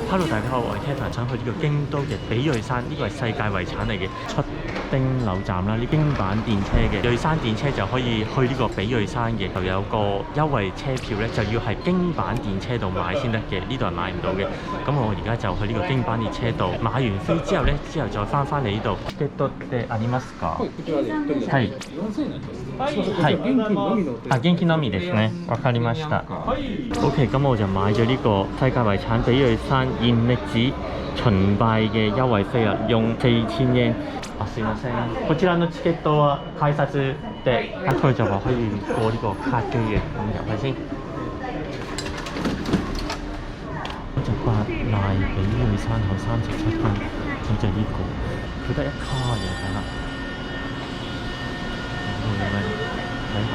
Hello，大家好，我係 Kevin，想去呢個京都嘅比叡山，呢個係世界遺產嚟嘅出町柳站啦，呢京阪電車嘅叡山電車就可以去呢個比叡山嘅，就有個優惠車票咧，就要係京阪電車度買先得嘅，呢度係買唔到嘅。咁我而家就去呢個京阪電車度買完飛之後咧，之後再翻嚟呢度。チケットってありますか？こちらで1人ではい。4000円になってます。はい。現金のみの。啊，現金のみですね。わかりました。OK， 咁我就買咗呢個世界遺產比叡山延曆寺巡拜嘅優惠飛啦，用4000円。啊，すいません。こちらのチケットは改札で，佢就話可以過呢個卡機嘅，咁入去先。就8賴比叡山口37分，咁就呢個，佢得一卡嘅，睇下。睇下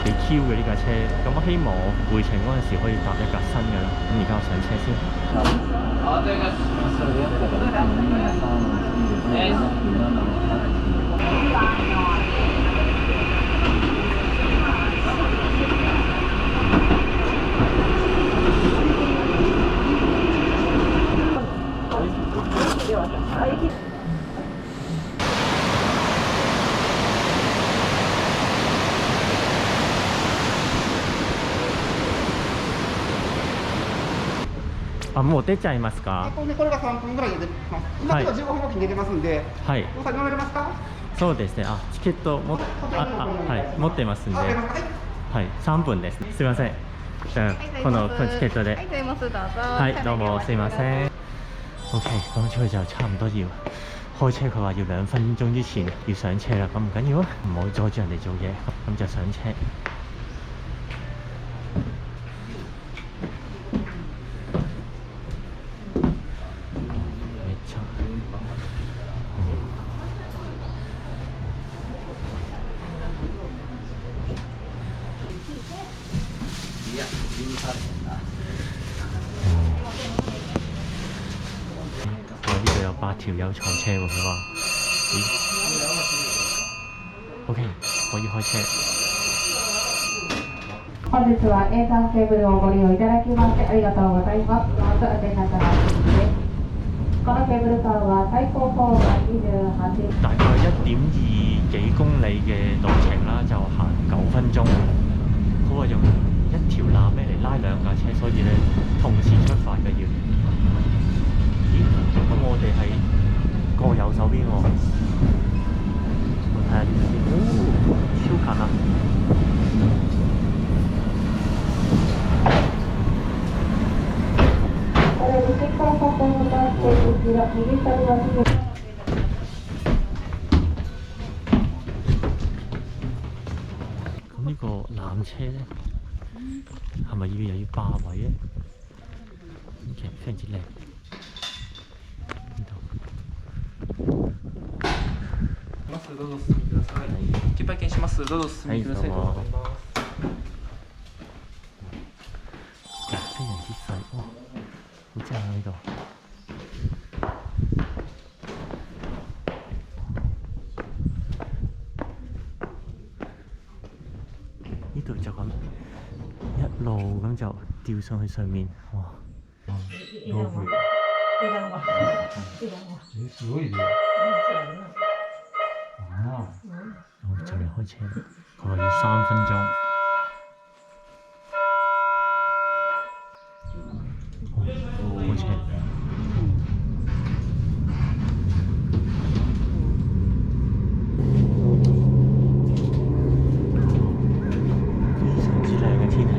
幾 Q 嘅呢架車，咁我希望我回程嗰陣時可以搭一架新嘅啦。咁而家我上車先。あ、もう出ちゃいますか？これが3分ぐらいで出ます。今ちょっと15分おきに出てますんで、はい。お酒飲めますか？そうですね。あ、チケットもはい持ってますんで、はい。はい3分です。すいません。じゃあこのチケットで。はい、對ますどうぞ。係どうもすいません。OK， 咁出去就差唔多要開車，佢話要2分鐘之前要上車啦。咁唔緊要啊，唔好阻住人哋做嘢，咁就上車。呢度有8條友坐車喎，佢話。OK， 可以開車。本日は A3 ケーブルをご利用いただきましてありがとうございます。まずお出なさらです。このケーブルカーは最高高度28。大概1.2幾公里嘅路程啦，就行9分鐘。佢話用一條纜咧嚟拉2架車，所以咧同時出發嘅要。咦？咁我哋係過右手邊喎。我睇下呢度先。哦，超近啊！咁呢個纜車咧，係咪又要霸位咧？其實非常之靚。呢度。どうぞ進みください。切符券します。どうぞ進みください。はい、非常之細，哇，好正啊呢度。呢度就咁一路咁就吊上去上面，哇！すごいね。我就嚟開車，佢話要3分鐘。開車。非常之靚嘅天氣。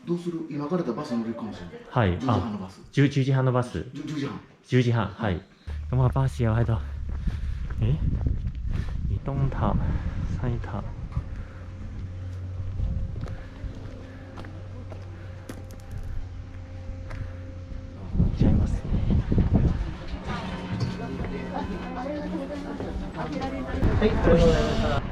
どうする？今からだバス乗れるかもしれない。係啊，10時半のバス。10時半。10時半，係。咁個巴士又喺度。咦？東塔、西塔。見ちゃいますね。はい、ありがとうございました。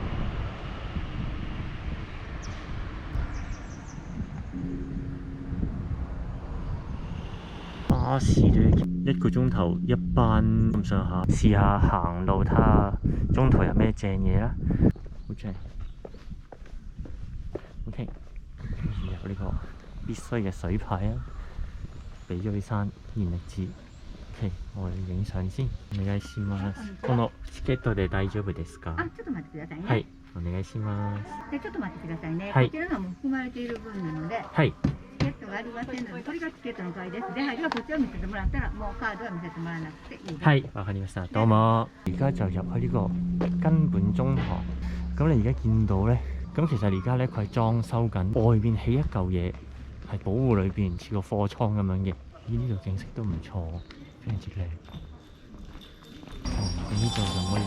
巴士咧1個鐘頭一班咁上下，試下行路睇下中途有咩正嘢啦。好正。OK， 有呢個必須嘅水牌啊，比叡山延曆寺。OK， 我哋影相先。お願いします。このチケットで大丈夫ですか？あ、ちょっと待ってくださいね。はい、お願いします。で、ちょっと待ってくださいね。はいこちらがもう含まれている分なので、はい。チケットがありませんので、これがチケットの場合です。出入りはこっちを見せてもらったら、もうカードは見せてもらわなくていいです。係，わかりました。どうも。而家就入去呢個根本中堂。咁你而家見到咧，咁其實而家咧佢係裝修緊，外邊起一嚿嘢係保護裏邊，似個貨倉咁樣嘅。咦，呢度景色都唔錯，非常之靚。咁呢度就可以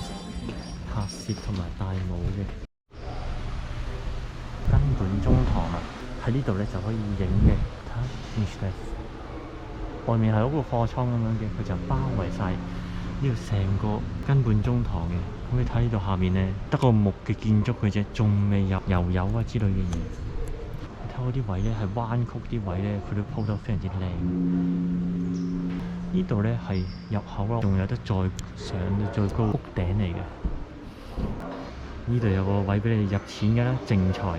拍攝同埋戴帽嘅。根本中堂啊，喺呢度咧就可以影嘅。睇下 Miss 外面係嗰個貨倉咁樣嘅，佢就包圍晒呢度成個根本中堂嘅。咁你睇呢度下面咧，得個木嘅建築嘅啫，仲未有油油啊之類嘅嘢。你睇嗰啲位咧係彎曲啲位咧，佢都鋪得非常之靚。呢度咧係入口咯，仲有得再上到最高屋頂嚟嘅。呢度有個位俾你入錢㗎啦，正財。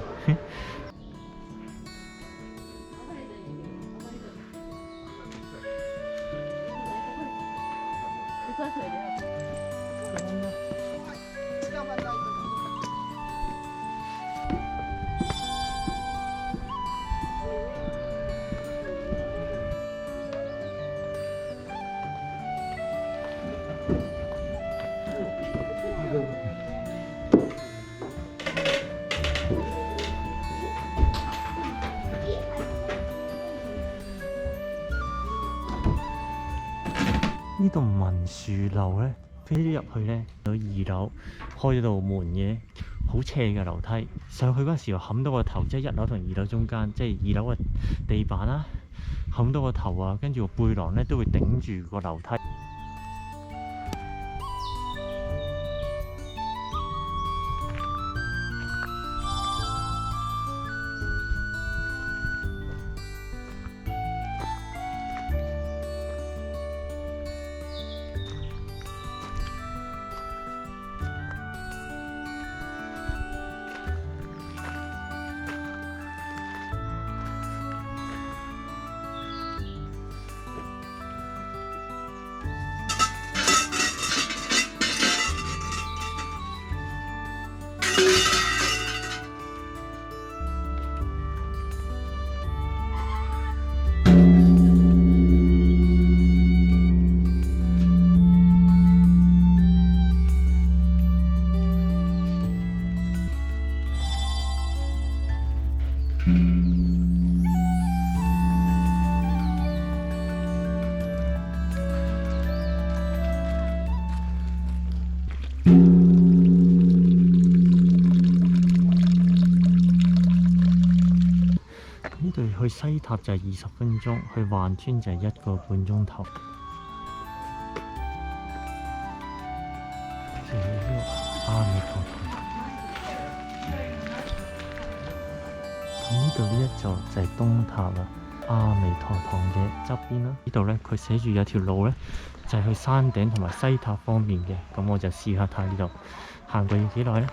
呢度文殊樓咧，飛咗入去咧，有2樓開咗道門嘅，好斜嘅樓梯。上去嗰陣時又冚到個頭，即係1樓同2樓中間，即係2樓嘅地板啦，冚到個頭啊，跟住個背囊咧都會頂住個樓梯。呢度去西塔就係20分鐘，去環村就係1個半鐘頭。阿彌陀堂。呢度呢一座就係東塔啦，阿彌陀堂嘅側邊啦。呢度咧佢寫住有條路咧，就係去山頂同埋西塔方面嘅。咁我就試下睇呢度行過要幾耐咧？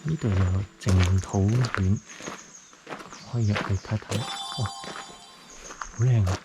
呢度有淨土院，可以入去睇睇。哇，好靚啊！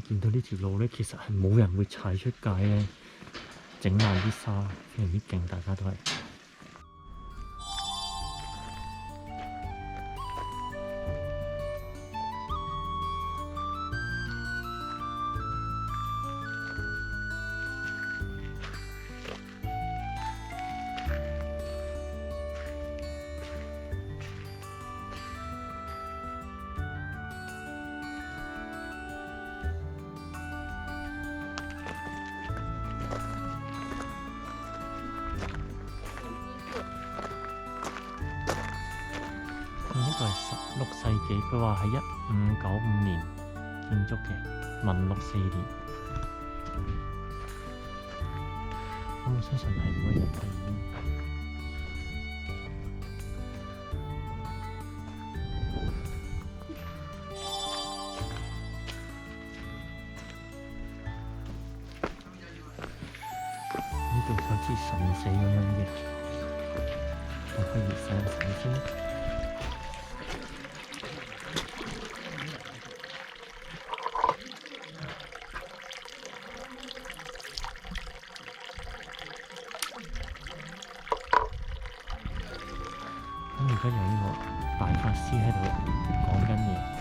見到呢條路咧，其實係冇人會踩出界咧，整爛啲沙，非常之勁，大家都係。呢個係16世紀，佢話係1595年建築嘅，民國4年。我相信係每一日都呢度好似神死咁樣嘅，我可以洗下手先。而家有呢個大法師喺度講緊嘢。